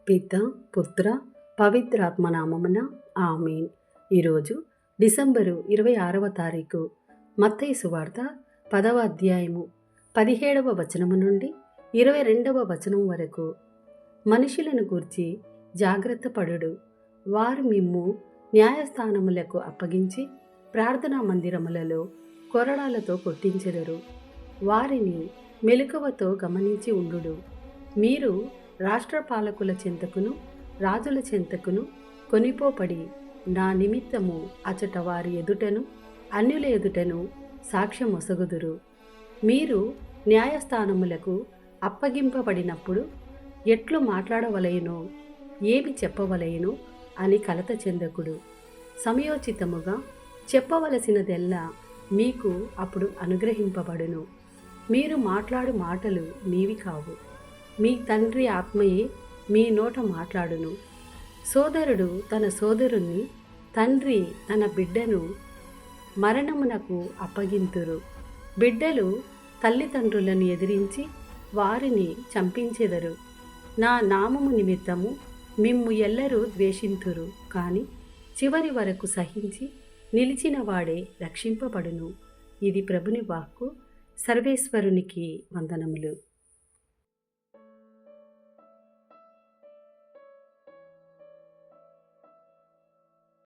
పిత పుత్ర పవిత్రాత్మ నామమున ఆమేన్. ఈరోజు డిసెంబరు 26వ తారీఖు. మత్తయి సువార్త 10వ అధ్యాయము 17వ వచనము నుండి 22వ వచనం వరకు. మనుషులను గూర్చి జాగ్రత్త పడుడు, వారు మిమ్ము న్యాయస్థానములకు అప్పగించి ప్రార్థనా మందిరములలో కొరడాలతో కొట్టించెదరు. వారిని మెలకువతో గమనించి ఉండుడు. మీరు రాష్ట్ర పాలకుల చెంతకును రాజుల చెంతకును కొనిపోబడి నా నిమిత్తము అచట వారి ఎదుటను అన్యుల ఎదుటను సాక్ష్యమొసగుదురు. మీరు న్యాయస్థానములకు అప్పగింపబడినప్పుడు ఎట్లు మాట్లాడవలెనో ఏమి చెప్పవలెనో అని కలత చెందకుడు. సమయోచితముగా చెప్పవలసినదెల్లా మీకు అప్పుడు అనుగ్రహింపబడును. మీరు మాట్లాడు మాటలు మీవి కావు, మీ తండ్రి ఆత్మయే మీ నోట మాట్లాడును. సోదరుడు తన సోదరుని, తండ్రి తన బిడ్డను మరణమునకు అప్పగింతురు. బిడ్డలు తల్లిదండ్రులను ఎదిరించి వారిని చంపించెదరు. నా నామము నిమిత్తము మిమ్ము ఎల్లరూ ద్వేషింతురు, కానీ చివరి వరకు సహించి నిలిచిన వాడే రక్షింపబడును. ఇది ప్రభుని వాక్కు. సర్వేశ్వరునికి వందనములు.